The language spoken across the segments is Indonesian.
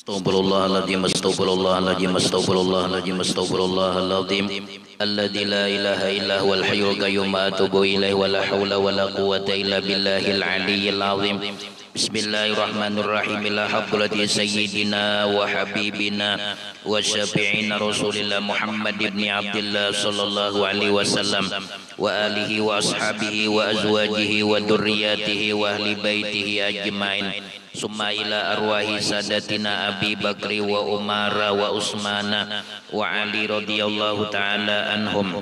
Astaghfirullahaladzim, astaghfirullahaladzim, astaghfirullahaladzim, astaghfirullahaladzim. Alladzi la ilaha illa huwal hayyul qayyum wa atubu ilaihi wa la haula wa la quwwata illa billahil aliyyil azim. Bismillahirrahmanirrahim. Ila hadrati sayyidina wa habibina wa syafi'ina Rasulillah Muhammad ibn Abdullah sallallahu alaihi wasallam wa alihi wa ashabihi wa azwajihi wa dzurriyyatihi wa ahli baitihi ajmain. Summa ila arwahi sadatina Abi Bakri wa Umara wa Usmana wa Ali radhiyallahu ta'ala anhum.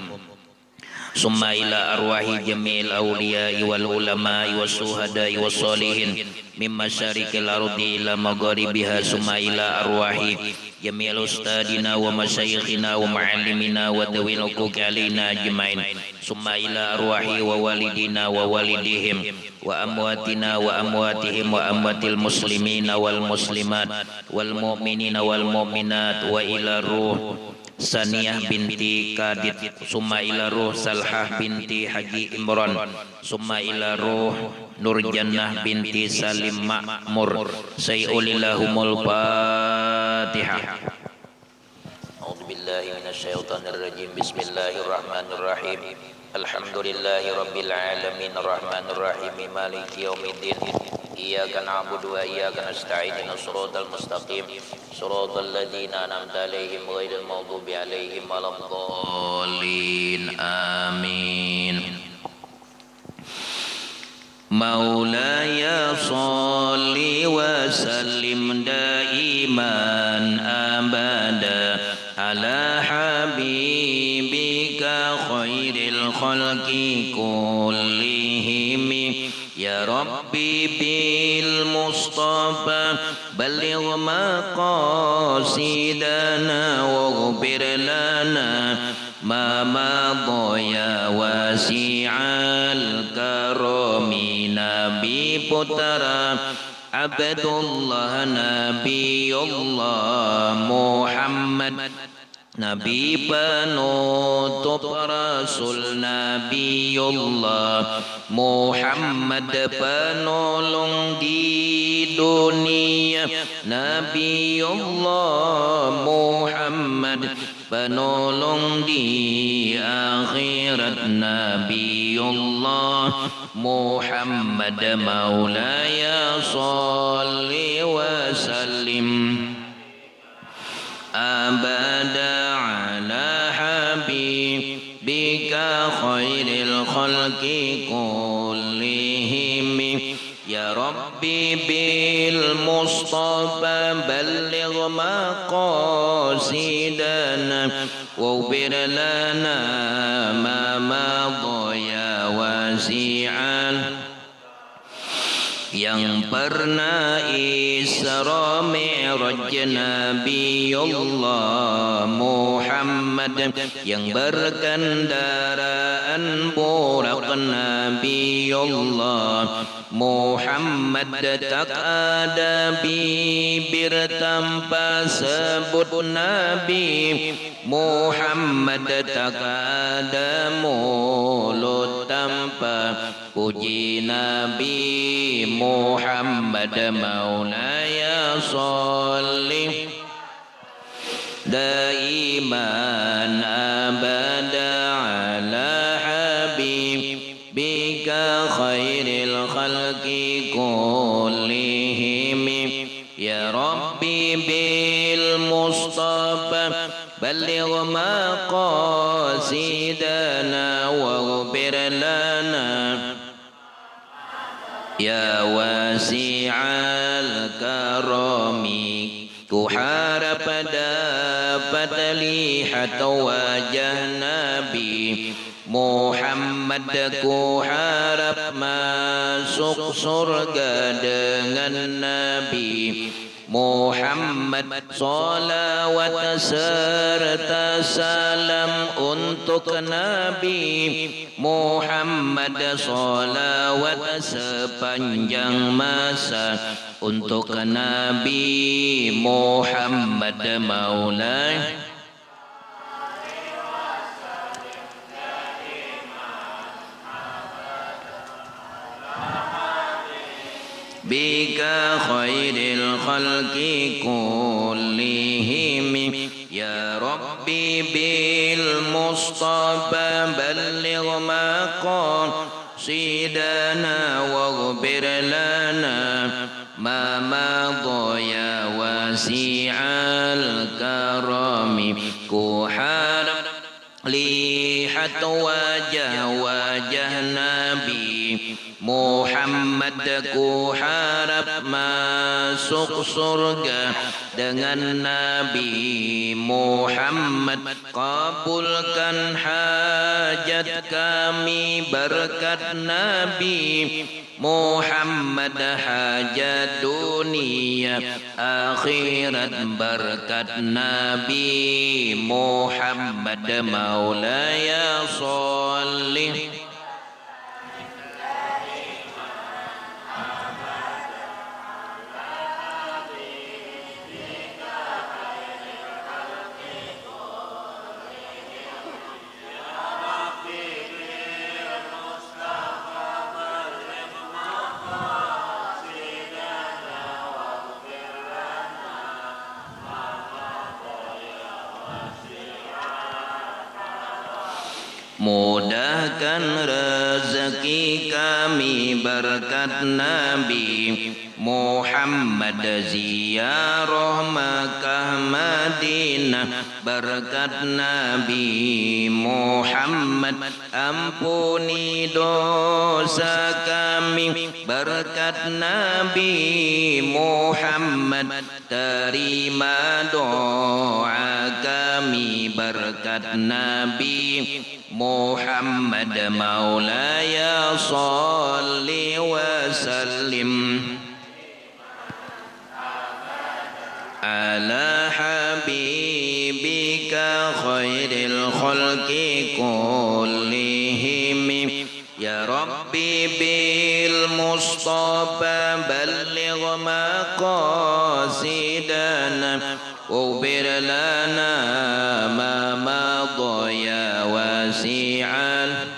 Summa ila arwahi jami'il awliya'i wal ulama'i was suhada'i was solihin min masyariqil ardi ila magharibiha. Summa ila arwahi jami'il ustadina wa masyayikhina wa ma'allimina wa dawil uquqi alaina ajmain. Summa ila arwahi wa walidina wa walidihim wa amwatina wa amwatihim wa amwatil muslimina wal muslimat wal mu'minina wal mu'minat wa ila ruh Saniyah binti Kadid. Summa ila ruh Salhah binti Haji Imran. Summa ila ruh Nurjannah binti Salim Ma'mur. Sayyulillahumul Fatihah. A'udzubillahi minasyaitonir rajim. Bismillahirrahmanirrahim. Alhamdulillahi rabbil alamin arrahmanir rahim maliki yaumiddin. Iyyaka na'budu wa iyyaka nasta'in ihdinas siratal mustaqim siratal ladzina an'amta 'alaihim ghairil maghdubi 'alaihim waladdallin. Amin. Maulaya sholli wa sallim daiman abada ala habibika khairil khalqi kullihim. Ya Rabbi bil Mustafa baligh maqasidana waghfir lana ma madha wasi'al karami. Nabi Putra Abdullah Nabiullah Muhammad Nabi penutup Rasul Nabiullah Muhammad penolong di dunia. Nabiullah Muhammad penolong di akhirat. Nabiullah Muhammad maulaya sholli wa sallim abada ala habibika khairil khalqi kullihim. Ya Rabbi bil Mustafa balligh maqasidana waghfir lana ma madha wasi'an. Yang pernah Isra Mi'raj Nabiullah Muhammad, yang berkendaraan burak Nabiullah Muhammad. Tak ada bibir tanpa sebut Nabi Muhammad, tak ada mulut tanpa puji Nabi Muhammad. Maulaya sholli daiman abada ala habibika khairil khalqi kullihim. Ya Rabbi bil Mustafa balligh maqasidana waghfir lana ya wasi'al karami. Ku harap dapat lihat wajah Nabi Muhammad. Ku harap masuk surga dengan Nabi Muhammad. Salawat serta salam untuk Nabi Muhammad. Salawat sepanjang masa untuk Nabi Muhammad. Maulana بك خير الخلق كلهم يا ربي بالمصطفى بلغ مقاصدنا واغفر لنا ما مضى يا واسع الكرم كحال لي حتى وجهنا بي Muhammad ku harap masuk surga dengan Nabi Muhammad. Kabulkan hajat kami berkat Nabi Muhammad, hajat dunia akhirat berkat Nabi Muhammad. Maulaya sholli mudahkan rezeki kami berkat Nabi Muhammad, ziarah Makkah Madinah berkat Nabi Muhammad. Ampuni dosa kami berkat Nabi Muhammad. Terima doa kami berkat Nabi Muhammad. Maulaya sholli wa sallim ala habibika khairil khalqi kullihim ya Rabbi bil mustafa balligh maqasidana waghfir lana ma madha ya wasi'al.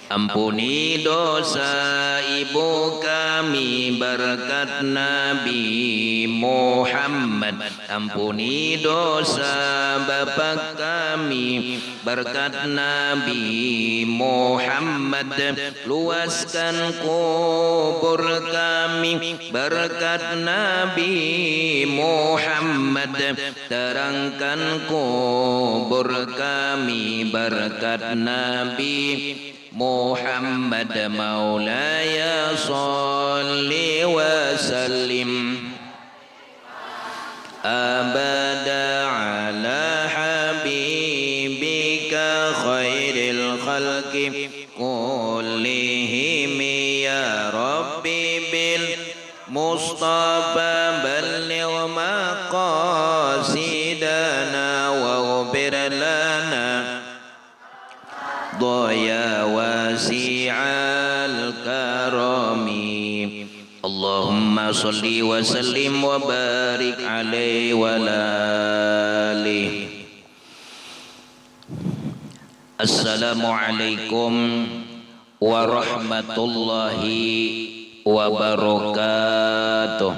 Ampuni dosa ibu kami berkat Nabi Muhammad. Ampuni dosa bapa kami berkat Nabi Muhammad. Luaskan kubur kami berkat Nabi Muhammad. Terangkan kubur kami berkat Nabi Muhammad. Maulaya sholli wa sallim abada ala habibika khairil khalqi kullihim ya Rabbi bil mustafa balligh maqasidana waghfir lana ya wasi'al karami. Allahumma salli wa sallim wa barik alaihi wa alihi. Assalamualaikum warahmatullahi wabarakatuh.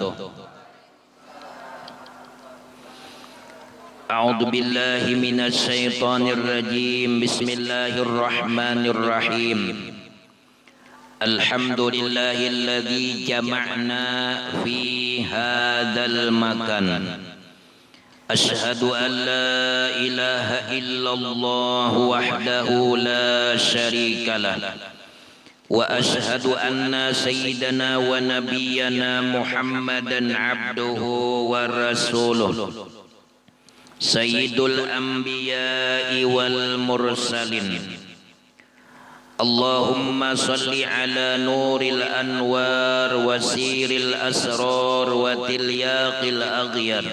A'udzu billahi minasy syaithanir rajim. Bismillahirrahmanirrahim. Alhamdulillahilladzi jama'na fi hadzal makan. Asyhadu an la ilaha illallah wahdahu la syarikalah. Wa asyhadu anna sayyidana wa nabiyyana Muhammadan abduhu wa rasuluh. Sayyidul anbiya'i wal mursalin. Allahumma salli ala nuril anwar wa siril asrar wa tilyaqil aghyar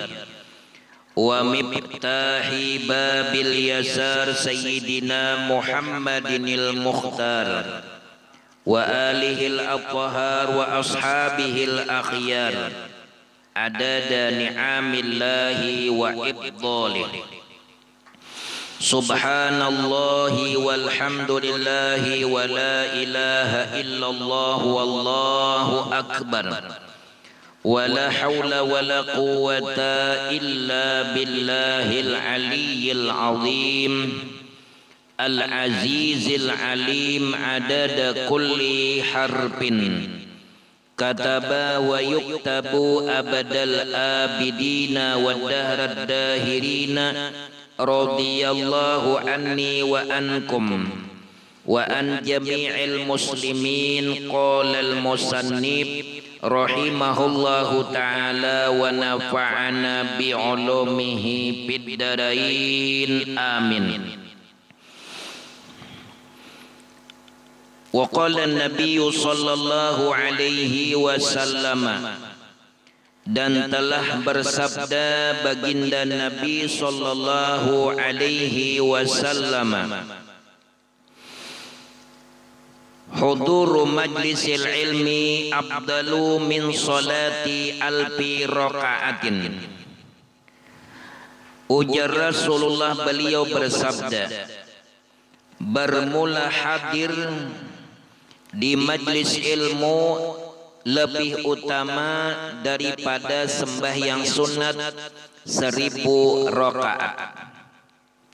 wa miftahi babil yasar sayyidina Muhammadinil mukhtar wa alihil athhar wa ashabihil akhyar adada ni'amillahi wa ibdalih. Subhanallahi walhamdulillahi wa la ilaha illallah wallahu akbar. Wa la hawla wa la quwwata illa billahil aliyyil azim. Al-azizil alim adada kulli harfin. Kataba wa yuktabu abadal abidina wa dahrad dahirina. Radiyallahu anni wa ankum wa an jami'il muslimin. Qala al-musannif rahimahullahu ta'ala wa nafa'ana bi'ulumihi fid darain amin. Wa qala an-nabiy sallallahu alaihi wasallam, dan telah bersabda baginda Nabi sallallahu alaihi wasallam, huduru majlisil ilmi afdalu min salati alfi rakaatin. Ujar Rasulullah, beliau bersabda, bermula hadir di majlis ilmu lebih utama daripada sembahyang sunat 1000 rakaat.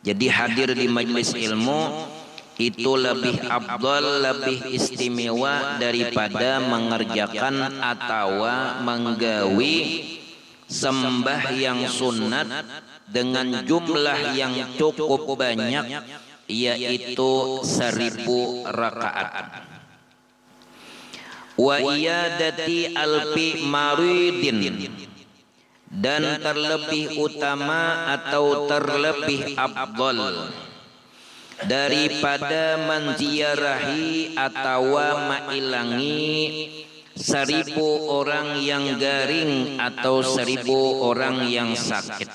Jadi hadir di majlis ilmu itu lebih afdal, lebih istimewa daripada mengerjakan atau menggawi sembahyang sunat dengan jumlah yang cukup banyak, yaitu 1000 rakaat. Wa iyadati alfi maridin, dan terlebih utama atau terlebih afdal daripada menziarahi atau mailangi 1000 orang yang garing atau 1000 orang yang sakit.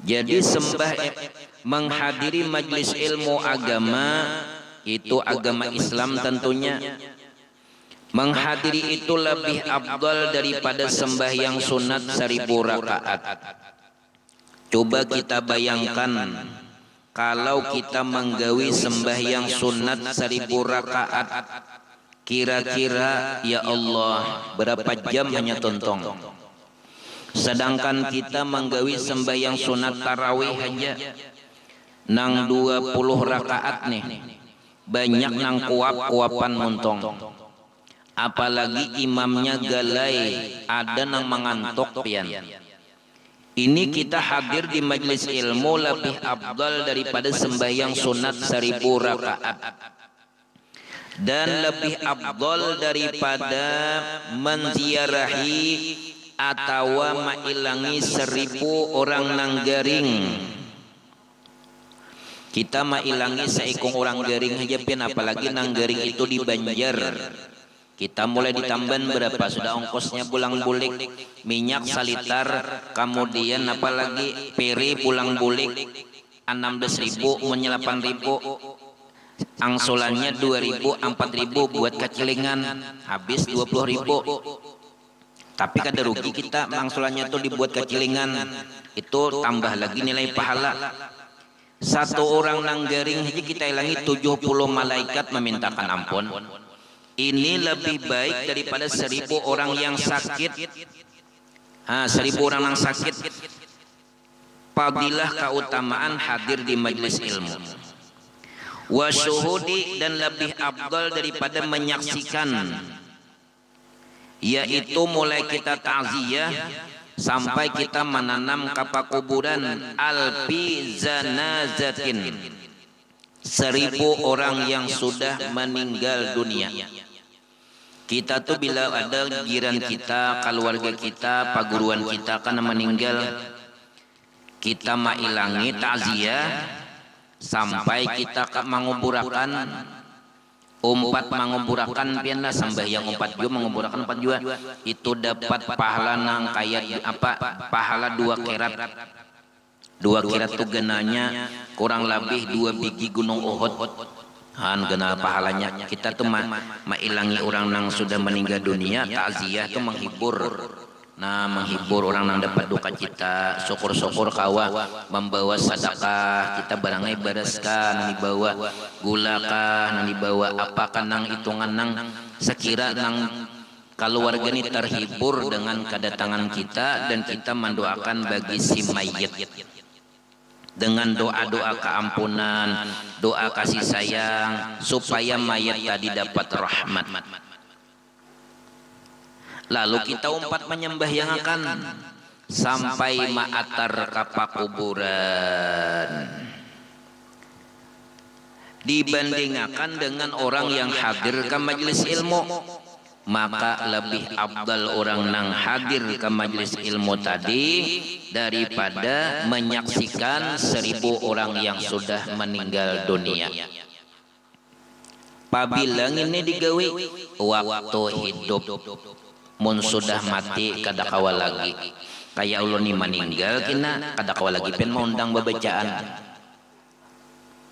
Jadi menghadiri majlis ilmu agama, itu agama Islam tentunya, menghadiri itu lebih afdal daripada sembahyang sunat 1000 rakaat. Coba kita bayangkan kalau kita menggawi sembahyang sunat 1000 rakaat, kira-kira ya Allah berapa jam hanya tontong. Sedangkan kita menggawi sembahyang sunat tarawih aja nang 20 rakaat nih, banyak nang kuap-kuapan muntong. Apalagi imamnya galai, ada nang mengantuk pian. Ini kita hadir di majlis ilmu lebih afdal daripada sembahyang sunat 1000 rakaat, dan lebih afdal daripada menziarahi atau mailangi 1000 orang nang garing. Kita mailangi seikung orang garing aja pian, apalagi nang garing itu di Banjar. Kita mulai di Tamban berapa sudah ongkosnya pulang bulik, minyak salitar, kemudian apalagi peri pulang bulik 16.000, menye 8.000, angsulannya 2.000, 4.000 buat kecilingan, habis 20.000. Tapi kada rugi kita angsulannya tuh dibuat kecilingan, itu tambah lagi nilai pahala. Satu orang nang garing aja kita ilangi 70 malaikat memintakan ampun. Ini lebih baik daripada 1000 orang yang sakit. 1000 orang yang sakit. Fadilah keutamaan hadir di majlis ilmu. Wa syuhudi, dan lebih afdal daripada menyaksikan, yaitu mulai kita ta'ziyah sampai kita menanam kapal kuburan alfi zanazatin, 1000 orang yang sudah meninggal dunia. Kita tuh bila ada jiran kita, keluarga kita, paguruan kita karena meninggal, kita mailangi ta'ziyah sampai kita menguburakan umpat, menguburakan pianlah sembahyang 4 jua, menguburakan 4 jua, itu dapat pahala nang kayak apa, pahala 2 kerat. 2 kerat tuh genanya kurang lebih 2 biji gunung Uhud. Gena pahalanya. Kita tuh mailangi orang nang sudah meninggal dunia, takziah tuh menghibur. Nah, menghibur orang yang dapat duka cita, syukur-syukur kawa membawa sedekah, kita barangnya bereskan nang dibawa gula kah nang dibawa apakah nang hitungan nang sekira nang keluarga ini terhibur dengan kedatangan kita dan kita mendoakan bagi si mayit dengan doa-doa keampunan, doa kasih sayang supaya mayat tadi dapat rahmat. Lalu kita umpat menyembah yang akan sampai ma'atar kapa kuburan. Dibandingkan dengan orang yang hadir ke majelis ilmu, maka lebih abdal orang nang hadir ke majelis ilmu tadi daripada menyaksikan 1000 orang yang sudah meninggal dunia. Pabilang ini digawe waktu hidup, mun sudah mati kada kawa lagi. Kayak ulun ni meninggal kina kada kawa lagi pen maundang babacaan.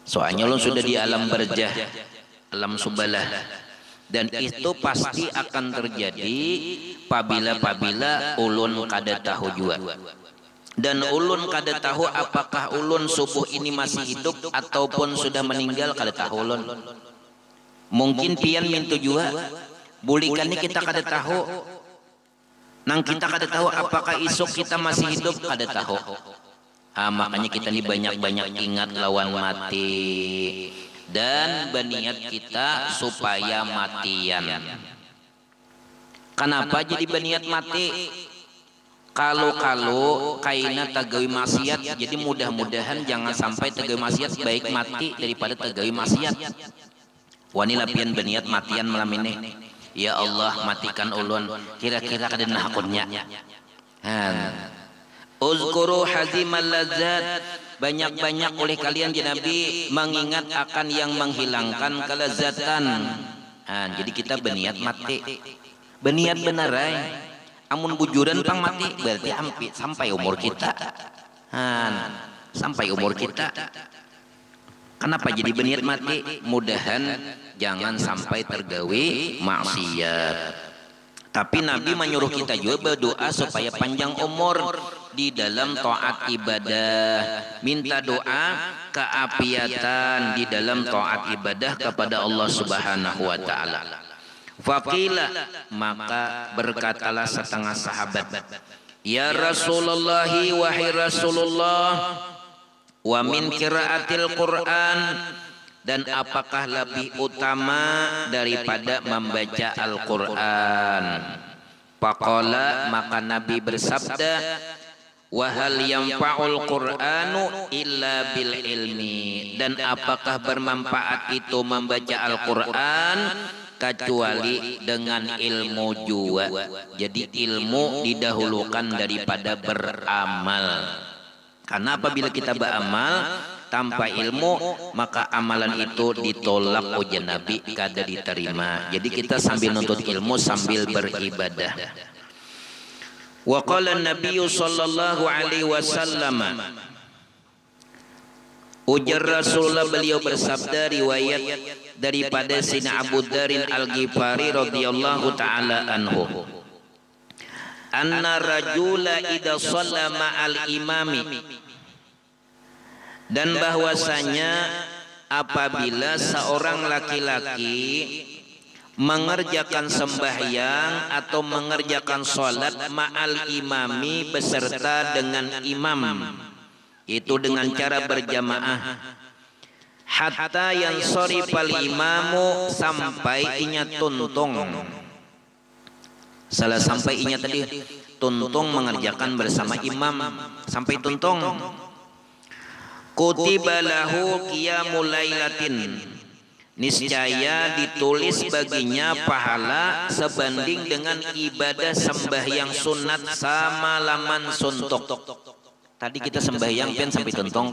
Soalnya ulun sudah di alam barjah, alam subalah. Dan itu pasti akan terjadi pabila ulun kada tahu jua. Dan ulun kada tahu apakah ulun subuh ini masih hidup ataupun sudah meninggal, kada tahu ulun. Mungkin pian mintu jua bulikan ni kita kada tahu. Nang kita kada tahu apakah isuk kita masih hidup, kada tahu. Makanya kita ni banyak-banyak ingat lawan mati dan berniat kita supaya matian. Kenapa jadi berniat mati? Kalau kaina tagawi maksiat, jadi mudah-mudahan jangan sampai tagawi maksiat, baik mati daripada tagawi maksiat. Wani lapian berniat matian malam ini. Ya Allah, matikan ulun, kira-kira kada nahakunnya. Uzkuru hazimal lazat, banyak-banyak oleh kalian ya Nabi mengingat akan yang menghilangkan kelezatan. Jadi kita berniat mati, berniat benar amun bujuran pang mati berarti sampai umur kita. Sampai umur kita. Kenapa jadi berniat mati? Mudahan jangan sampai tergawe maksiat. Tapi Nabi menyuruh kita juga berdoa supaya panjang umur di dalam taat ibadah. Minta doa keapiatan di dalam taat ibadah kepada Allah Subhanahu wa taala. Faqila, maka berkatalah setengah sahabat, ya Rasulullah, wahai Rasulullah, wa min qiraatil Quran, dan apakah lebih utama daripada membaca Al-Quran? Faqala, maka Nabi bersabda, wa hal yanfa'ul Qur'anu illa bil ilmi, dan apakah bermanfaat itu membaca Al-Quran kecuali dengan ilmu juga. Jadi ilmu didahulukan daripada beramal. Karena apabila kita beramal tanpa ilmu, maka amalan itu ditolak ujian Nabi, kada diterima. Jadi kita sambil nuntut ilmu sambil beribadah. Wa qala an-nabiy sallallahu alaihi wasallam, ujar Rasulullah, beliau bersabda, riwayat daripada Sayyidina Abu Dzar Al-Ghifari radhiyallahu taala anhu, anna rajula idza shalla ma'al imami, dan bahwasanya apabila seorang laki-laki mengerjakan sembahyang atau mengerjakan sholat ma'al imami, beserta dengan imam, itu dengan cara berjamaah, hatta yansharifal imamu, sampai inya tuntung. Salah sampai inya tadi tuntung mengerjakan bersama imam sampai tuntung. Kutiba lahu qiyamul lailatin, niscaya ditulis baginya pahala sebanding dengan ibadah sembahyang sunat samalaman suntuk. Tadi kita sembahyang pen sampai tuntung,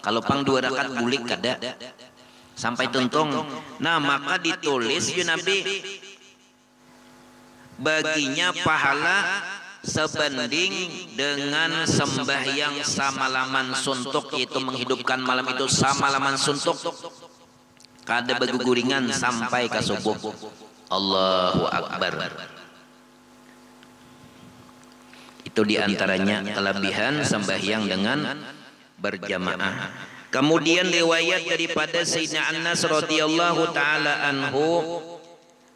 kalau pang 2 rakaat bulik kada sampai tuntung. Nah, maka ditulis ya Nabi baginya pahala sebanding dengan sembahyang samalaman suntuk, itu menghidupkan malam itu samalaman suntuk, kada beguguringan sampai ke subuh. Allahu Akbar. Itu diantaranya kelebihan sembahyang dengan berjamaah. Kemudian riwayat daripada Sayyidina Anas radhiyallahu taala anhu,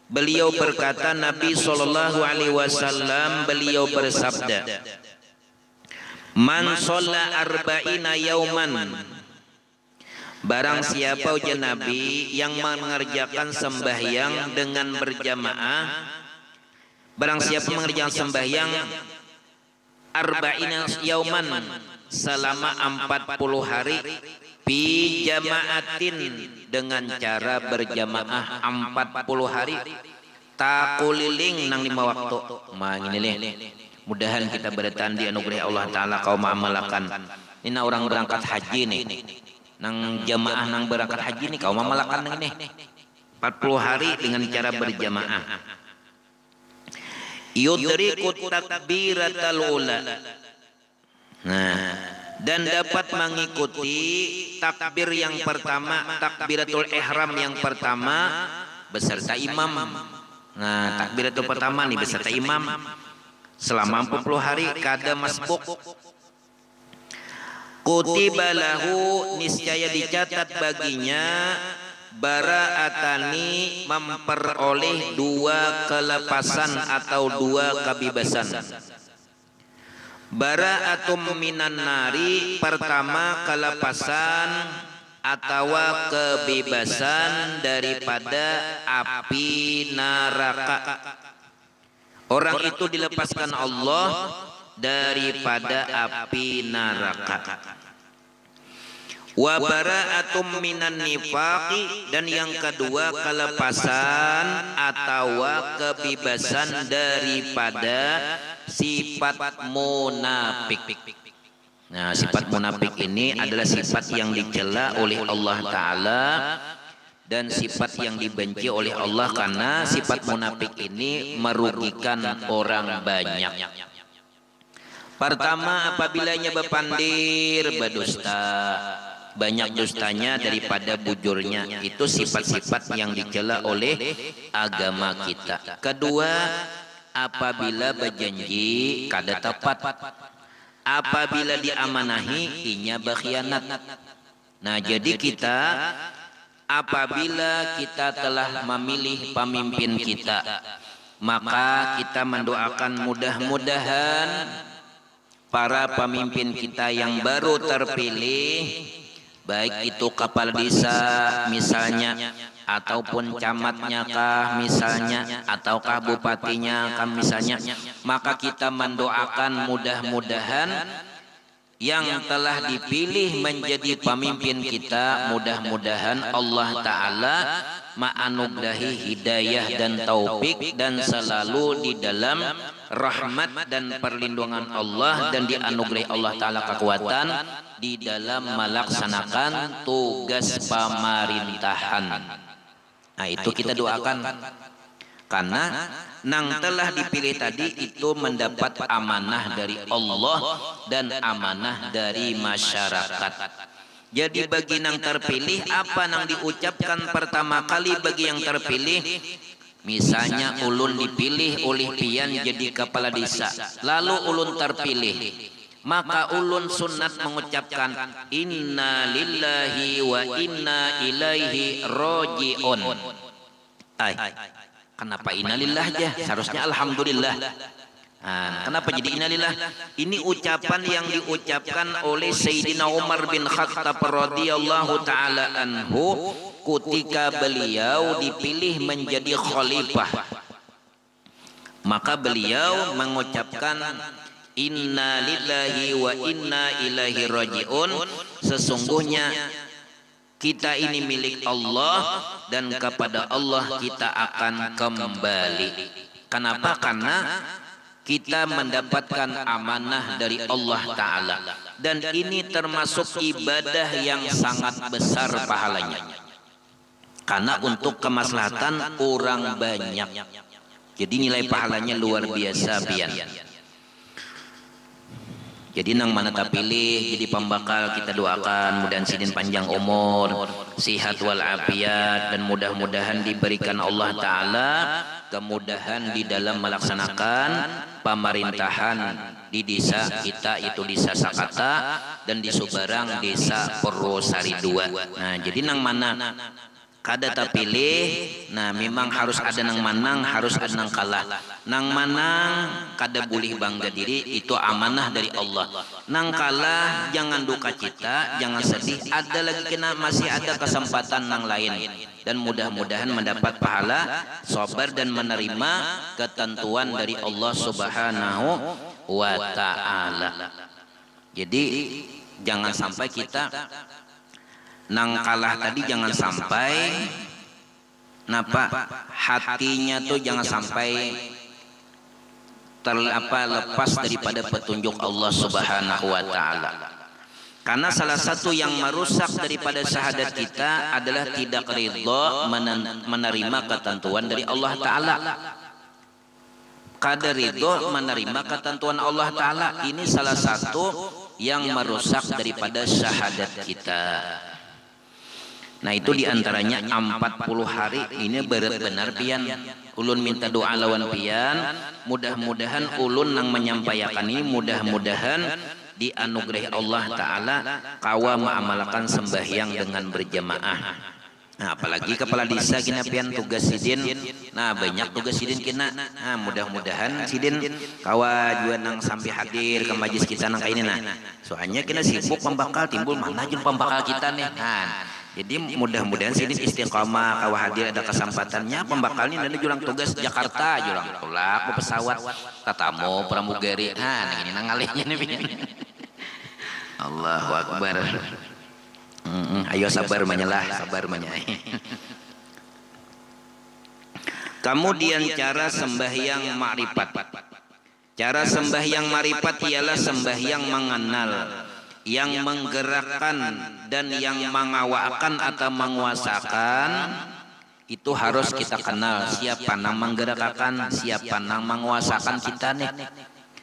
beliau berkata, Nabi sallallahu alaihi wasallam beliau bersabda, "Man shalla arba'ina yauman." Barang siapa ujar Nabi yang mengerjakan sembahyang dengan berjamaah, barang siapa mengerjakan sembahyang arba'ina yauman selama 40 hari bi jamaatin dengan cara berjamaah 40 hari takuliling nang 5 waktu. Mudahan kita bertahan di anugerah Allah Ta'ala kaum amalakan. Ini orang berangkat haji nih, nang jamaah nang berangkat haji nih kaum amalakan ini 40 hari dengan cara berjamaah. Yudrikut takbiratal ula. Nah, dan dapat mengikuti takbir yang pertama, takbiratul ihram yang pertama beserta imam. Nah, takbiratul pertama nih beserta imam selama 40 hari kada masbuk. Kutiba lahu, niscaya dicatat baginya bara'atani, memperoleh 2 kelepasan atau 2 kebebasan. Bara'atum minan nari, pertama kelepasan atau kebebasan daripada api neraka. Orang itu dilepaskan Allah daripada api neraka. Wa bara'atum minan nifaqi, dan yang kedua kelepasan atau kebebasan daripada sifat munafik. Nah, sifat munafik ini adalah sifat yang dicela oleh Allah Ta'ala dan sifat yang dibenci oleh Allah, karena sifat munafik ini merugikan orang banyak. Pertama, apabila berpandir berdusta, banyak dustanya daripada bujurnya. Itu sifat-sifat yang dicela oleh agama kita. Kedua, apabila berjanji kada tepat, apabila diamanahi inya berkhianat. Nah, jadi kita apabila kita telah memilih pemimpin kita, maka kita mendoakan mudah-mudahan para pemimpin kita yang baru terpilih, baik itu kepala desa misalnya, ataupun camatnya kah misalnya, ataukah bupatinya kah misalnya, maka kita mendoakan mudah-mudahan yang telah dipilih menjadi pemimpin kita, mudah-mudahan Allah Ta'ala ma'anugdahi hidayah dan taufik, dan selalu di dalam rahmat dan perlindungan Allah, dan dianugerahi Allah Ta'ala kekuatan di dalam melaksanakan tugas pemerintahan. Nah, itu kita doakan, karena nang telah dipilih tadi itu mendapat amanah dari Allah dan amanah dari masyarakat. Jadi bagi nang terpilih, apa nang diucapkan pertama kali bagi yang terpilih? Misalnya ulun dipilih oleh pian jadi kepala desa, lalu ulun terpilih, maka ulun sunat mengucapkan inna lillahi wa inna ilaihi roji'un. Kenapa innalillah aja? Seharusnya alhamdulillah. Nah, kenapa jadi innalillah? Ini ucapan yang diucapkan oleh Sayyidina Umar bin Khattab radhiyallahu taala anhu ketika beliau dipilih menjadi khalifah. Maka beliau mengucapkan inna lillahi wa inna ilaihi raji'un. Sesungguhnya kita ini milik Allah dan kepada Allah kita akan kembali. Kenapa? Karena kita mendapatkan amanah dari Allah Ta'ala, dan ini termasuk ibadah yang sangat besar pahalanya, karena untuk kemaslahatan orang banyak. Jadi nilai pahalanya luar biasa pian. Jadi nang mana terpilih jadi pembakal, kita doakan mudah sidin panjang umur, sihat wal afiat, dan mudah-mudahan diberikan Allah Ta'ala kemudahan di dalam melaksanakan pemerintahan di desa kita itu desa Sakata dan di Subarang desa Purwosari 2. Nah jadi nang mana kada tapilih, nah memang harus ada nang manang, harus ada nang kalah. Nang manang kada boleh bangga diri, itu amanah dari Allah. Nang kalah jangan duka cita, jangan sedih, ada lagi kena masih ada kesempatan nang lain. Dan mudah-mudahan mendapat pahala sabar dan menerima ketentuan dari Allah Subhanahu wa ta'ala. Jadi jangan sampai kita nang kalah tadi, jangan sampai napa hatinya tuh jangan sampai lepas daripada petunjuk Allah Subhanahu wa ta'ala. Karena salah satu yang merusak daripada syahadat kita adalah tidak ridha menerima ketentuan dari Allah Ta'ala. Kada ridha menerima ketentuan Allah Ta'ala, ini salah satu yang merusak daripada syahadat kita. Nah itu diantaranya 40 hari ini benar-benar pian ulun minta doa lawan pian, mudah-mudahan ulun nang menyampaikan ini mudah-mudahan dianugerahi Allah Ta'ala kawa mengamalkan sembahyang dengan berjamaah. Nah apalagi kepala desa kina pian tugas sidin, nah banyak tugas sidin kina, nah mudah-mudahan sidin kawa juga nang sampai hadir ke majlis kita nang kaini. Nah soalnya kina sibuk pembakal timbul mana jun pembakal kita nih. Nah jadi mudah-mudahan sidin istiqamah kawa hadir, ada kesempatannya pembakal ini dan jurang tugas Jakarta, jurang tulak pesawat tatamu pramugari. Nah ini nang alihnya nih. Allahu Akbar. Ayo sabar menyelah, sabar menyai. Kemudian cara sembahyang ma'rifat. Cara sembahyang ma'rifat ialah sembahyang mengenal, yang menggerakkan dan yang mengawakkan atau menguasakan. Itu harus kita kenal siapa nang menggerakkan, siapa nang menguasakan kita nih.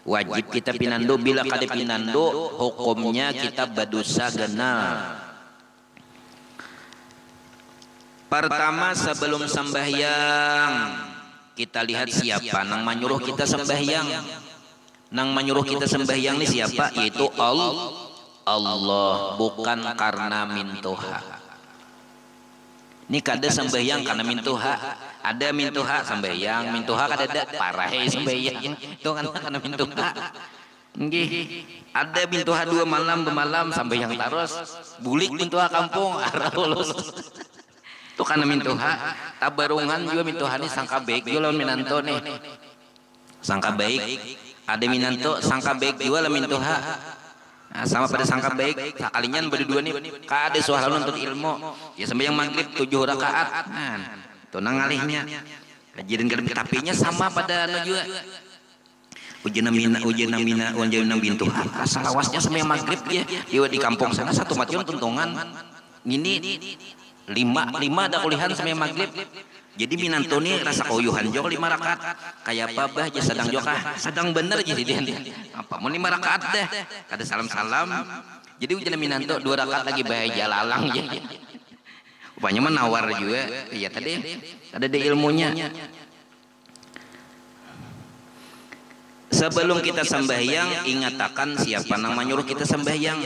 Wajib kita pinando, bila kada pinando hukumnya kita berdosa genal. Pertama sebelum sembahyang kita lihat siapa nang menyuruh kita sembahyang. Nang menyuruh kita sembahyang ini siapa? Yaitu Allah, bukan karena mintuha. Ini kada sembahyang karena mintuha. Ada mintuha sembahyang, mintuha kada ada parahe sembahyang. Itu kan karena mintuha. Nggih. Ada mintuha 2 malam bemalam sembahyang terus. Bulik mintuha kampung arulus. Itu karena mintuha. Tabarungan juga mintuha ini sangka baik juga lawan minanto nih. Sangka baik. Ada minanto sangka baik juga lawan mintuha. Nah, sama pada sangka baik sekalinya berdua nih kada suara nuntut ilmu ya sembahyang maghrib 7 rakaat. Nah itu nang alihnya kajian kadang tapinya sama pada anu juga ujian namina bintu salawasnya sembahyang maghrib ya di kampung sana satu mation tuntungan ini lima ada kulihan sembahyang maghrib. Jadi minanto nih rasa koyuhan jok 5 rakaat kayak apa bah aja sedang jokah sedang bener aja dia apa mau 5 rakaat deh kada salam jadi ujian minanto 2 rakaat lagi bahaya jalalang ya rupanya menawar juga iya tadi ada ilmunya. Sebelum kita sembahyang ingatakan siapa yang menyuruh kita sembahyang.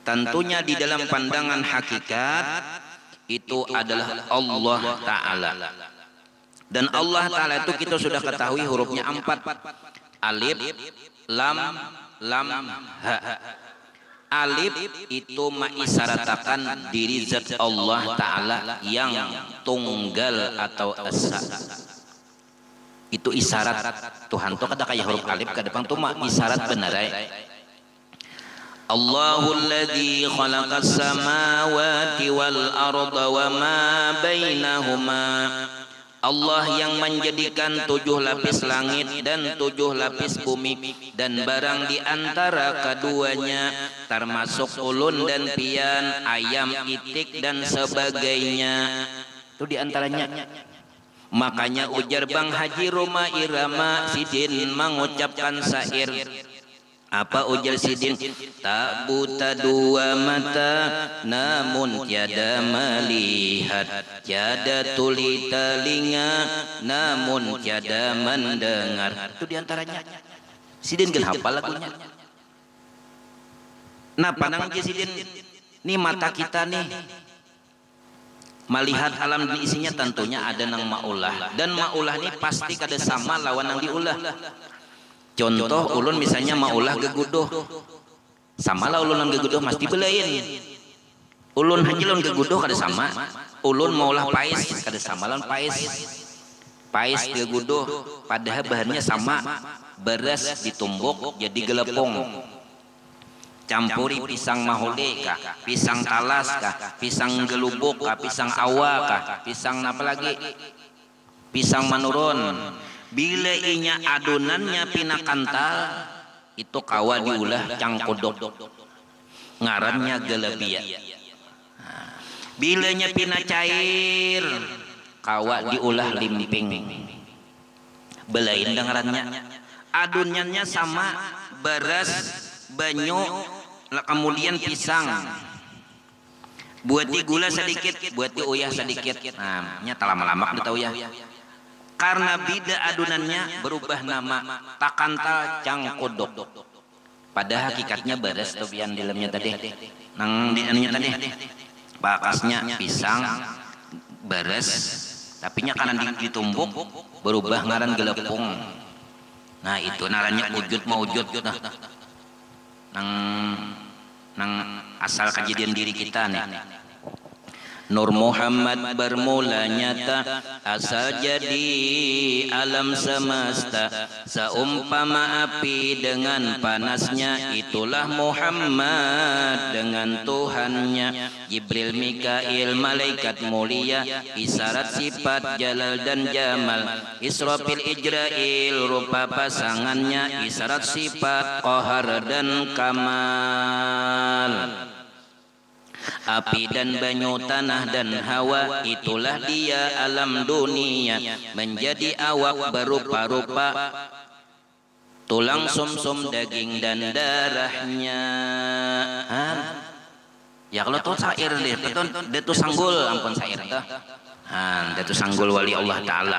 Tentunya di dalam pandangan hakikat itu adalah Allah Ta'ala. Dan Allah Ta'ala itu kita sudah ketahui hurufnya 4. Alif, lam, ha. Alif itu mengisyaratkan diri zat Allah Ta'ala yang tunggal atau esa. Itu isyarat Tuhan tuh kata kayak huruf alif ke depan tuh isyarat benar ya. Allahul ladzi khalaqas samawati wal arda wa ma bainahuma. Allah yang menjadikan 7 lapis langit dan 7 lapis bumi dan barang di antara keduanya termasuk ulun dan pian, ayam, itik dan sebagainya. Itu di antaranya. Makanya ujar Bang Haji Roma Irama Sidin mengucapkan syair. Apa ujar Sidin? Tak buta 2 mata namun tiada melihat, tiada tuli telinga namun tiada mendengar. Itu diantaranya. Sidin geus hafal lagunya. Nah panang sidin nih mata kita nih melihat alam dan isinya, tentunya ada nang maulah, dan maulah ini pasti kada sama lawan nang diulah. Contoh ulun misalnya maulah gegudoh, sama lah ulun nang gegudoh mesti belain. Ulun hajilun gegudoh kada sama, ulun maulah pais kada sama lawan pais. Pais gegudoh padahal bahannya sama, beras ditumbuk jadi gelepong, campuri pisang mahode kah, pisang talas kah, pisang gelubuk kah, pisang awa kah, pisang apa lagi, pisang manurun. Bila inya adonannya pina kantal, itu kawa diulah cangkodok, ngarannya gelebia. Bilanya pina cair, kawa diulah limping, belain ngarannya. Adonannya sama, beras, banyu, kemudian pisang, buat di gula sedikit, buat di uyah sedikit. Nah, nya lama-lama udah tahu ya. Karena beda adonannya berubah nama, takantal cangkodok. Pada hakikatnya beras tuh yang di dalamnya tadi, nang di anunya tadi, bakasnya pisang, beras, tapi nya kanan ditumbuk berubah ngaran gelepung. Nah itu naranya wujud maujud nah. Nang asal kejadian diri kita nih. Nur Muhammad bermula nyata, asal jadi alam semesta, seumpama api dengan panasnya, itulah Muhammad dengan Tuhannya. Jibril, Mikail, malaikat mulia, isyarat sifat jalal dan jamal. Israfil, Ijrail, rupa pasangannya, isyarat sifat qahar dan kamal. Api dan banyu, tanah dan hawa, itulah dia alam dunia. Menjadi awak berupa-rupa, tulang sumsum daging dan darahnya. Ya kalau tuh syair deh, dia tuh sanggul, ampun syair tuh. Dia tuh sanggul wali Allah Ta'ala.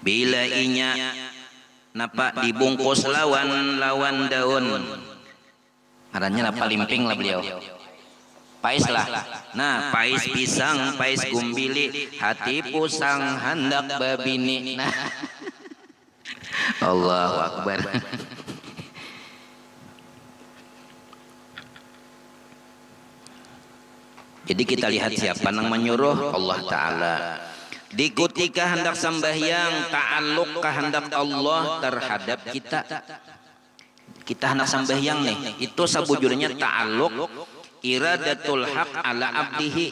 Bila inya napa dibungkus lawan daun, ngarannya apa limping lah beliau. Pais lah. Nah, pais pisang, pais gumbili, hati pusang hendak babini. Nah. Allahu Akbar. Jadi kita lihat siapa yang menyuruh, Allah Ta'ala. Dikutika hendak sembahyang, ta'alluq kehendak Allah terhadap kita. Kita hendak sembahyang nih, itu sabujurnya ta'alluq iradatul haq ala abdihi.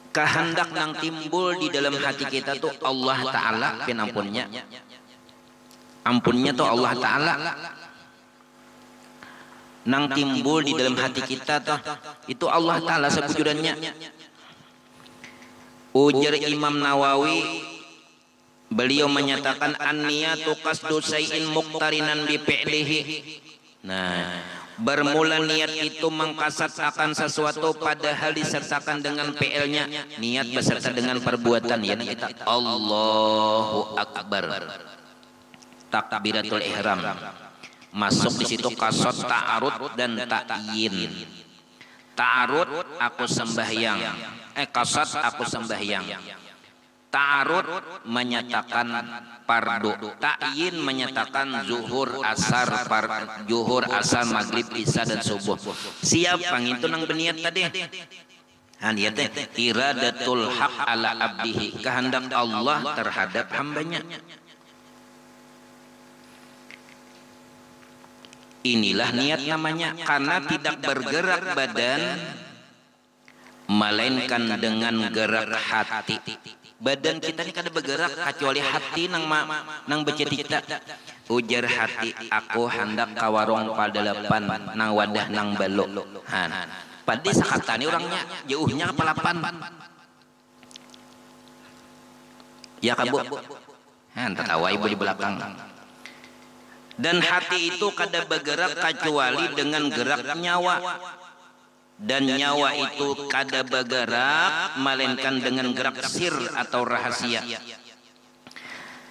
Kehendak yang timbul di dalam hati kita tuh Allah Ta'ala penampunnya. Ampunnya tuh Allah Ta'ala. Nang timbul di dalam hati kita tuh itu Allah Ta'ala sabujurannya. Ujar Imam Nawawi, beliau menyatakan an-niyatu qasdu syai'in muqtarinan bi fi'lihi. Nah, bermula niat itu mengkasat akan sesuatu padahal disertakan dengan fi'ilnya. Niat beserta dengan perbuatan, ya kita Allahu Akbar. Takbiratul ihram. Masuk di situ kasot ta'arud dan ta'yin. Ta'arud aku sembahyang. Kasot aku sembahyang. Ta'arud menyatakan fardu, ta'yin menyatakan zuhur, asar, zuhur, asar, maghrib, isya dan subuh. Siapa yang itu nang berniat tadi? Niat iradatul haq ala abdihi, kehendak Allah terhadap hambanya. Inilah niat namanya, karena tidak bergerak badan melainkan dengan gerak hati. Badan kita ini kada bergerak kecuali hati nang becita. Ujar hati, aku hendak kawarong padalapan nang wadah nang balok. Padi sakatani orangnya jauhnya ke palapan. Ya kabu. Tertawa ibu di belakang. Dan hati itu kada bergerak kecuali dengan gerak nyawa. Dan nyawa itu kada bergerak melainkan dengan gerak sir atau rahasia.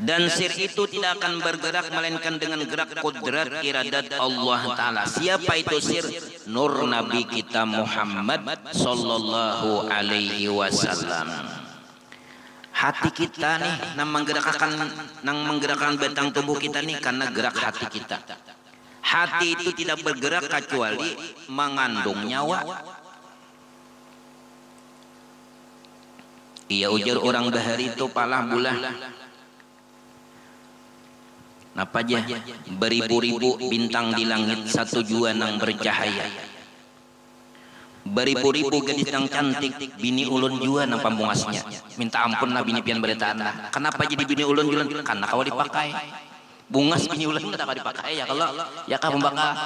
Dan sir itu tidak akan bergerak melainkan dengan gerak kudrat iradat Allah Ta'ala. Siapa itu sir? Nur Nabi kita Muhammad sallallahu alaihi wasallam. Hati kita nih nang menggerakkan batang tubuh kita nih karena gerak hati kita. Hati itu tidak bergerak kecuali mengandung nyawa. Iya ujar orang bahari itu palah bulah. Napa aja beribu-ribu bintang di langit satu jua nang bercahaya. Beribu-ribu gadis yang cantik bini ulun jua nang pambungasnya. Minta ampun lah bini pian beretaan lah. Kenapa jadi bini ulun julan? Karena kau dipakai. Bungas bini ulun tidak kau dipakai ya kalau ya kau pembakal.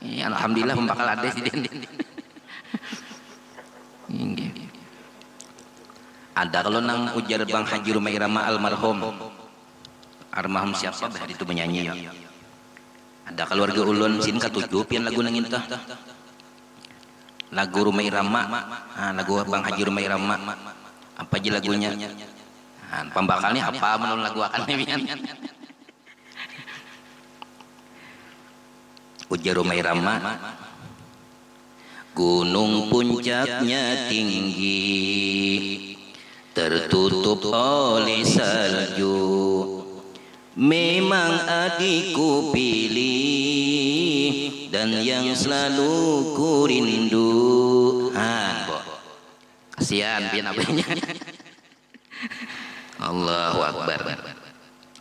Ya, alhamdulillah pembakal ada sih den. Ada kalau nang ujar Bang Haji Rumai Rama almarhum siapa bahari itu menyanyi ya. Ada keluarga ulun sin katujuh pian lagu nang intah. Lagu Rumai Rama, lagu Bang Haji Rumai Rama. Apa aja lagunya? Pembakalnya apa menurut lagu akan pian. Ujar Rumai Rama. Gunung puncaknya tinggi, tertutup oleh salju. Memang adikku pilih dan yang selalu ku rindu. Kasihan pian abahnya. Allahu Akbar.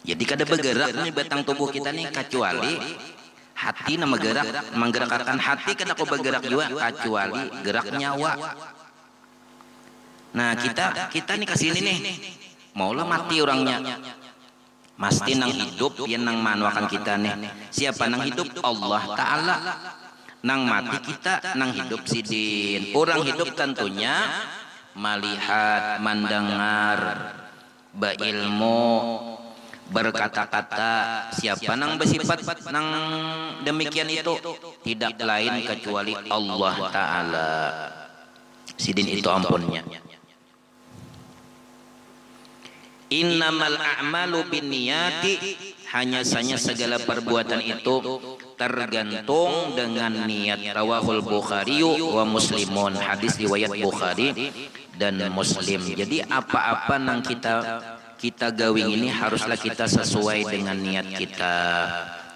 Jadi kada bergerak nih batang tubuh kita nih kecuali hati nama gerak, menggerakkan hati kada kau bergerak juga kecuali gerak nyawa. Nah kita nih kesini nih maulah mati orangnya. Mesti nang hidup yang nang manuakan kita nih. Siapa nang hidup? Allah Ta'ala. Nang mati kita nang hidup sidin. Orang hidup tentunya melihat, mendengar, berilmu, berkata-kata. Siapa nang bersifat nang demikian itu? Tidak lain kecuali Allah Ta'ala. Sidin itu ampunnya. Innamal a'malu binniyati, hanya saja segala perbuatan itu tergantung dengan niat. Rawahul Bukhari wa Muslimun, hadis riwayat Bukhari dan Muslim. Jadi apa-apa nang kita gawing ini haruslah kita sesuai dengan niat kita.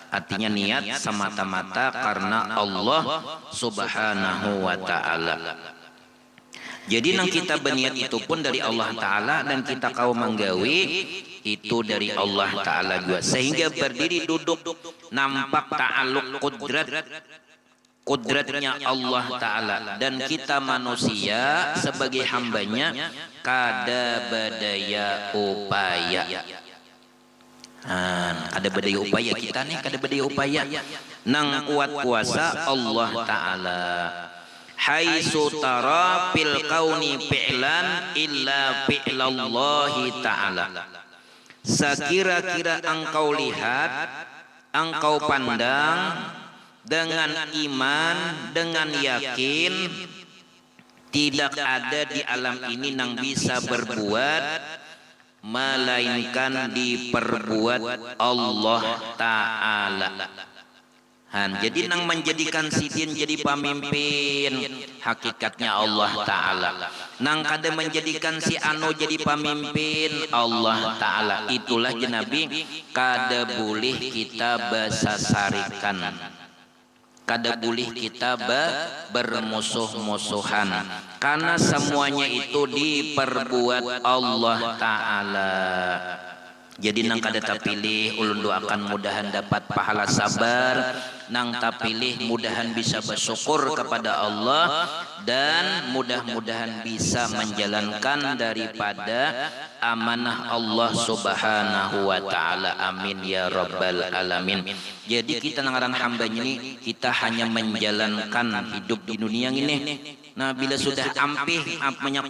Artinya niat semata-mata karena Allah Subhanahu wa Ta'ala. Jadi nang kita berniat itu pun dari Allah Ta'ala, dan kita kau menggawi itu dari Allah Ta'ala juga. Sehingga berdiri duduk nampak ta'aluk kudratnya Allah Ta'ala. Dan kita manusia sebagai hambanya kada badaya upaya. Ada badaya upaya kita nih, kada badaya upaya. Nang kuat kuasa Allah Ta'ala. Haitsu tara fil kauni fi'lan illa fi'lallahi ta'ala. Sekira-kira engkau lihat, engkau pandang dengan iman, dengan yakin, tidak ada di alam ini nang bisa berbuat melainkan diperbuat Allah Ta'ala. Jadi nang menjadikan sidin jadi pemimpin hakikatnya Allah Ta'ala. Nang kada menjadikan si anu jadi pemimpin Allah Ta'ala. Itulah jenabi kada boleh kita basasarikan, kada boleh kita bermusuh-musuhan, karena semuanya itu diperbuat Allah Ta'ala. Jadi nang kada tapilih ulun doakan mudahan dapat pahala sabar, nang tapilih mudahan bisa bersyukur kepada Allah, dan mudah-mudahan bisa menjalankan daripada amanah Allah Subhanahu wa Ta'ala. Amin ya rabbal alamin. Jadi kita nangaran hambanya ini, kita hanya menjalankan hidup di dunia ini. Nah bila sudah ampih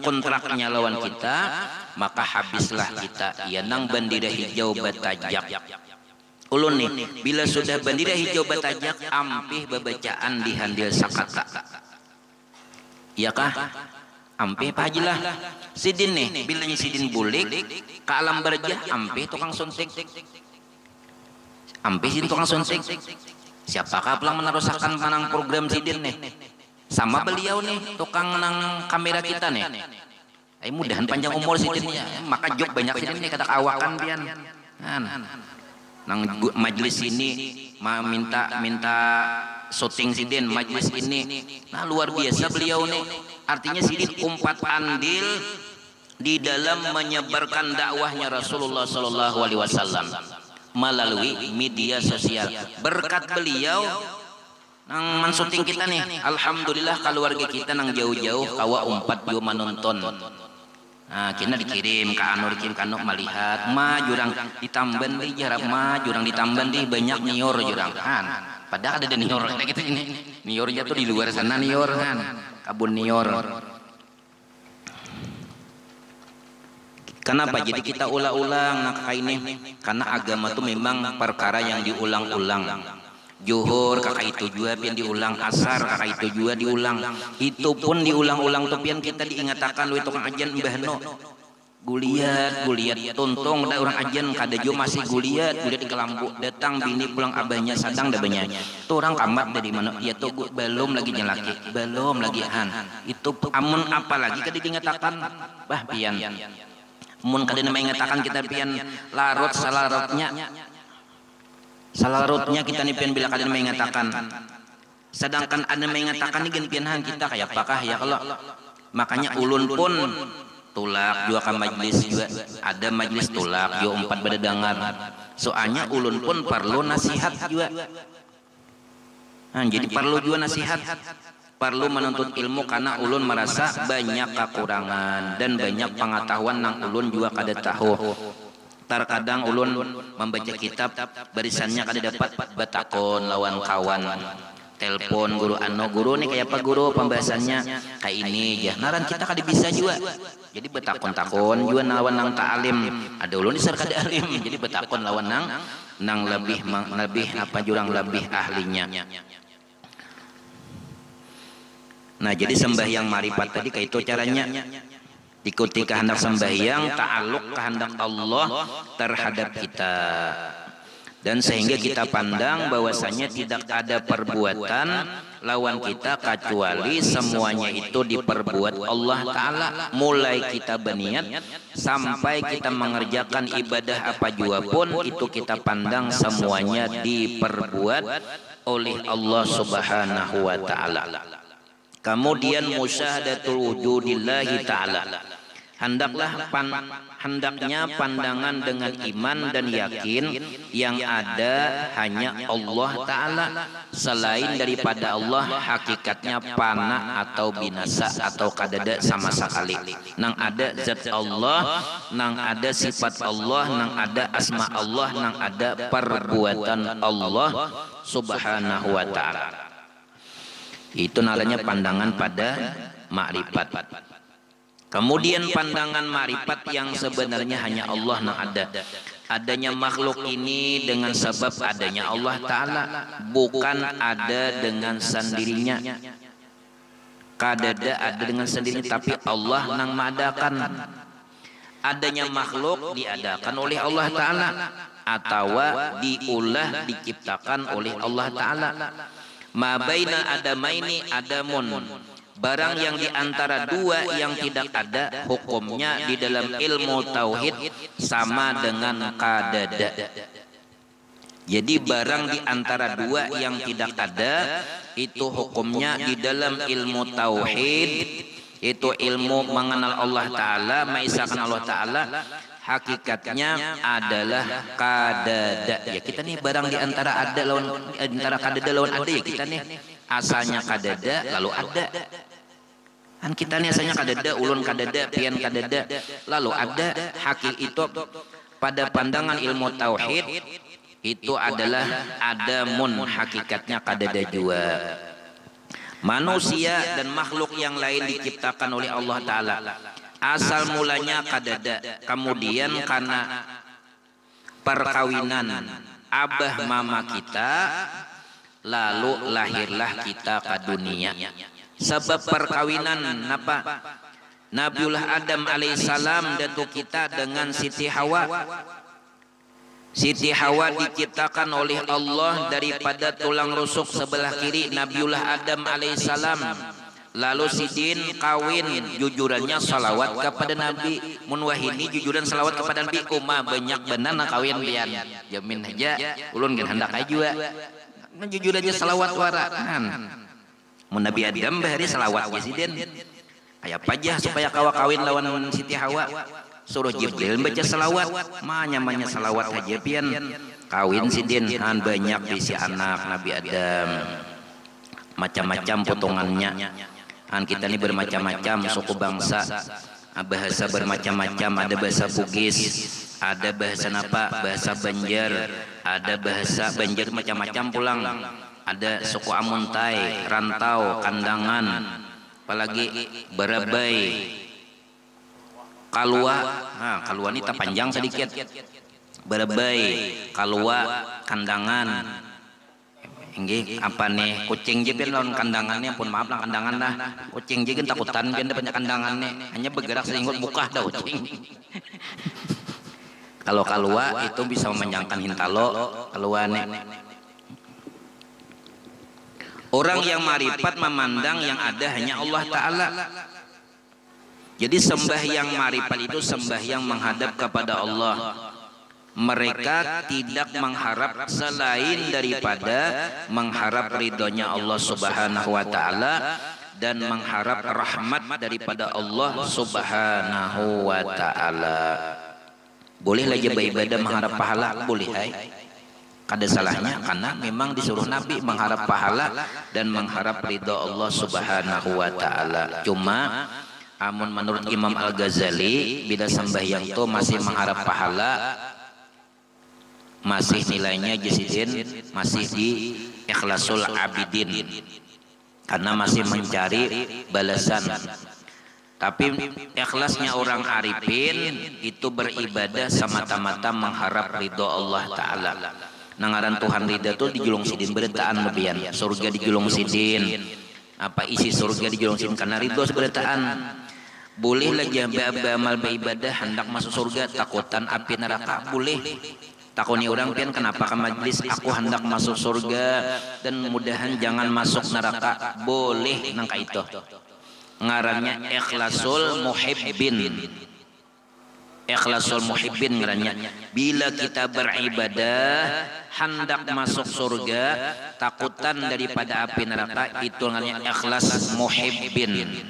kontraknya lawan kita, maka habislah kita. Ya nang bandira hijau batajak. Ulun nih, bila sudah bandira hijau batajak, ampih babacaan di handil sakata. Ya kah? ampe apa aja lah sidin nih bilanya sidin bulik ke alam barjah ampe tukang suntik ampe sidin tukang suntik siapakah pelang meneruskan panang program sidin nih sama beliau nih tukang nang kamera kita nih mudahan panjang umur sidinnya maka jok banyak sidin nih kata awakan pian nang majelis ini minta syuting sidin majelis ini nah luar biasa beliau nih artinya sidin umpat andil di dalam menyebarkan dakwahnya Rasulullah Sallallahu Alaihi Wasallam melalui media sosial berkat beliau nang mensyuting kita nih alhamdulillah keluarga kita nang jauh-jauh kawa umpat yo menonton. Nah, kita dikirim ke anu melihat jurang ditamban di jarak jurang ditamban di banyak nior jurang kan padahal ada nior kayak gitu ini niornya tuh di luar sana nior kan kabun nior. Kenapa jadi kita ulang-ulang nah ini karena agama tuh memang perkara yang diulang-ulang. Zuhur kakak itu juga pian diulang, asar kakak itu juga diulang, itu pun diulang-ulang tuh pian kita diingatkan lu tukang ajan mbah no guliat tuntung ada orang ajan kada jo masih guliat di kelambu datang bini pulang abahnya sadang dabanya tuh orang kamat dari mana ya tuh belum lagi jelaki belum lagi itu amun apa lagi kada diingatkan bah pian mun kada mengatakan kita pian larut salarutnya kita nih pian bila kalian mengatakan sedangkan ada mengatakan nih pian kita kayak apakah ya kalau makanya ulun pun tulak juga ke majlis juga ada majlis tulak juga umpat berdengar soalnya ulun pun perlu nasihat juga jadi perlu juga nasihat perlu menuntut ilmu karena ulun merasa banyak kekurangan dan banyak pengetahuan nang ulun juga kada tahu. Terkadang ulun membaca kitab barisannya kada dapat batakon lawan kawan telepon guru guru nih kayak apa guru pembahasannya kayak ini ya naran kita kada bisa juga jadi batakon juga lawan nang ta'alim ada ulun disar kada alim jadi batakon lawan nang lebih apa jurang lebih ahlinya. Nah jadi sembahyang marifat tadi kayak itu caranya ikuti kehendak sembahyang ta'aluk kehendak Allah terhadap kita dan sehingga kita pandang bahwasanya tidak ada perbuatan lawan kita kecuali semuanya itu diperbuat Allah Ta'ala mulai kita berniat sampai kita mengerjakan ibadah apa jua pun itu kita pandang semuanya diperbuat oleh Allah Subhanahu wa Ta'ala. Kemudian musyahadatul wujudillahi ta'ala hendaknya pandangan dengan iman dan yakin yang ada hanya Allah Ta'ala selain daripada Allah hakikatnya pana atau binasa atau kadada sama sekali nang ada zat Allah nang ada sifat Allah nang ada asma Allah nang ada perbuatan Allah Subhanahu wa Ta'ala. Itu namanya pandangan pada makrifat. Kemudian pandangan makrifat yang sebenarnya hanya Allah yang ada. Adanya makhluk ini dengan sebab adanya Allah Ta'ala, bukan ada dengan sendirinya. Kadada ada dengan sendirinya, tapi Allah yang mengadakan. Adanya makhluk diadakan oleh Allah Ta'ala atau diulah diciptakan oleh Allah Ta'ala. Ma baina adamaini adamun, barang yang diantara dua yang tidak ada hukumnya di dalam ilmu tauhid sama dengan kadada. Jadi barang diantara dua yang tidak ada itu hukumnya di dalam ilmu tauhid, itu ilmu mengenal Allah Ta'ala, mengisahkan Allah Ta'ala, hakikatnya adalah kadada. Ya kita nih barang diantara ada lawan antara kadada lawan ada ya kita nih asalnya kadada lalu ada. Kan kita nih asalnya kadada, ulun kadada, pian kadada, lalu ada. Hakik itu pada pandangan ilmu tauhid itu adalah adamun, hakikatnya kadada juga. Manusia dan makhluk yang lain diciptakan oleh Allah Ta'ala. Asal mulanya kadada, kemudian karena perkawinan abah mama kita, lalu lahirlah kita ke dunia. Sebab perkawinan apa? Nabiullah Adam alaihissalam datu kita dengan Siti Hawa. Siti Hawa diciptakan oleh Allah daripada tulang rusuk sebelah kiri Nabiullah Adam alaihissalam. Lalu sidin kawin jujurannya salawat kepada Nabi. Mun wahini jujuran salawat kepada Nabi kumaha banyak benar na kawin pian. Jamin aja ulun geus hendak ajua. Jujur aja salawat waraan. Mun Nabi Adam bahari salawat ge sidin. Aya pajah supaya kawa kawin lawan Siti Hawa. Suruh Jibril baca salawat. Manya salawat aja pian. Kawin sidin han banyak bisi anak Nabi Adam. Macam-macam potongannya. Han kita ini bermacam-macam suku bangsa. Bahasa bermacam-macam, ada bahasa Bugis, ada bahasa apa? Bahasa Banjar, ada bahasa Banjar macam-macam pulang. Ada suku Amuntai, Rantau, Kandangan, apalagi Barabai, Kalua. Nah, Kalua ini tak panjang sedikit. Barabai, Kalua, Kandangan. Ini apa nih kucing juga lawan kandangannya pun maaf lah kandangan lah kucing juga takutan kan banyak kandangannya hanya bergerak sehingga buka dah kucing. Kalau Kalua itu bisa memenjangkan hintalo Kaluane. Orang yang marifat memandang yang ada hanya Allah Ta'ala. Jadi sembahyang marifat itu sembahyang menghadap kepada Allah. Mereka tidak mengharap selain daripada mengharap ridhonya Allah Subhanahu wa Ta'ala dan mengharap rahmat daripada Allah Subhanahu wa Ta'ala. Boleh lagi beribadah mengharap pahala, boleh hai. Kada salahnya karena memang disuruh Nabi mengharap pahala dan mengharap ridho Allah Subhanahu wa Ta'ala. Cuma amun menurut Imam Al-Ghazali bila sembahyang itu masih mengharap pahala, masih nilainya jisidin, masih di ikhlasul abidin karena masih mencari balasan. Tapi ikhlasnya orang arifin itu beribadah semata-mata mengharap ridho Allah Ta'ala. Nangaran Tuhan ridha itu dijulung sidin beretaan lebihan surga dijulung sidin, apa isi surga dijulung sidin karena ridho seberetaan. Boleh lagi amal beribadah hendak masuk surga takutan api neraka, boleh. Takuni orang pian kenapa ke majlis aku hendak masuk surga dan mudahan jangan masuk neraka, boleh nangka itu. Ngarannya ikhlasul muhibbin. Ikhlasul muhibbin ngarannya. Bila kita beribadah hendak masuk surga takutan daripada api neraka, itu ngarannya ikhlas muhibbin.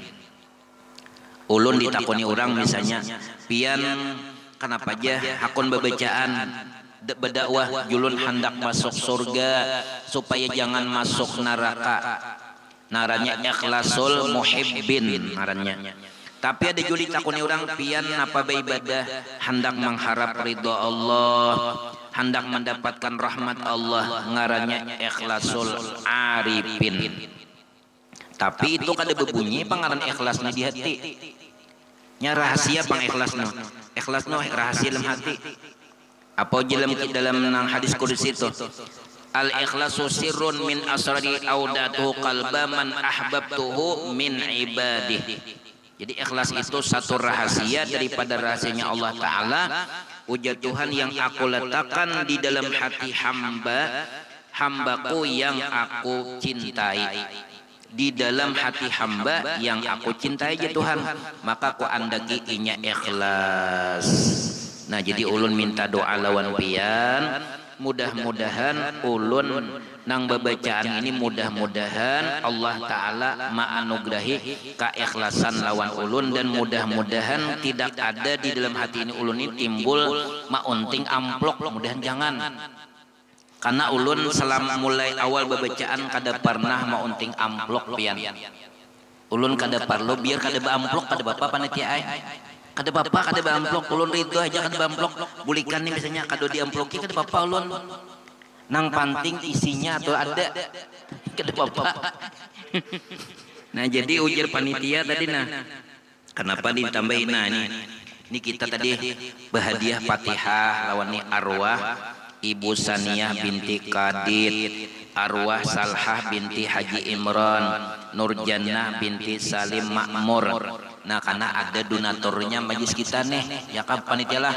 Ulun ditakuni orang misalnya pian kenapa aja hakun bebacaan berdakwah julun hendak masuk surga supaya jangan masuk neraka. Naranya ikhlasul muhibbin naranya. Tapi ada juli takuni orang pian apa beribadah hendak mengharap ridho Allah, hendak mendapatkan rahmat Allah, ngarannya ikhlasul arifin. Tapi itu kada berbunyi pangaran ikhlasnya di hati. Nya rahasia pang ikhlasnya. Ikhlasnya rahasia dalam hati. Apa dalam hadis qudsi itu al ikhlasu sirrun min asrari audatuhu qalba man ahbabtuhu min ibadih. Jadi ikhlas itu satu rahasia daripada rahasianya Allah Ta'ala. Ujar Tuhan yang aku letakkan di dalam hati hambaku yang aku cintai. Di dalam hati hamba yang aku cintai ya Tuhan, maka ku andagi inya ikhlas. Nah jadi ulun minta doa lawan pian, mudah-mudahan ulun nang babacaan ini mudah-mudahan Allah Ta'ala ma'anugrahi keikhlasan lawan ulun dan mudah-mudahan tidak ada di dalam hati ini ulun ini timbul maunting amplok, mudahan jangan. Karena ulun selama mulai awal babacaan kada pernah maunting amplok pian. Ulun kada parlo biar kada amplok kada bapak panitia ai. Kada bapak kada amplok ulun ridho aja kada amplok. Bulikan nih misalnya kada diamploki kada bapak ulun. Nang panting isinya atau ada kada bapak. Nah jadi ujar panitia tadi nah. Kenapa ditambahin nah ini kita tadi berhadiah Fatihah lawan ni arwah Ibu Saniyah binti Kadid, arwah Salhah binti Haji Imran, Nur Jannah binti Salim Makmur, Nah karena ada donaturnya majelis kita nih ya kan panitia lah.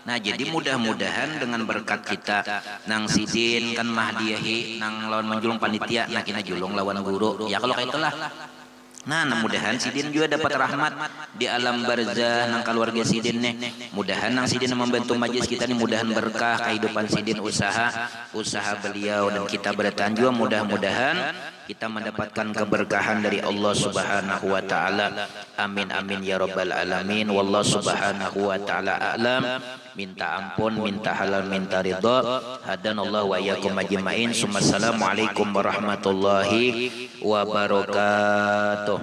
Nah jadi mudah-mudahan dengan berkat kita nang sidin kan mahdiyahi nang lawan menjulung panitia nah kina julung lawan guru ya kalau kayak itulah. Nah mudahan sidin juga dapat rahmat di alam barzah nang keluarga sidin nih. Mudahan nang sidin membantu majelis kita nih, mudahan berkah kehidupan sidin, usaha beliau dan kita bertahan juga mudah-mudahan kita mendapatkan keberkahan dari Allah Subhanahu wa taala. Amin amin ya rabbal alamin. Wallahu subhanahu wa taala a'lam. Minta ampun, minta halal, minta ridha. Hadanallahu wa iyyakum ajmain. Assalamualaikum warahmatullahi wabarakatuh.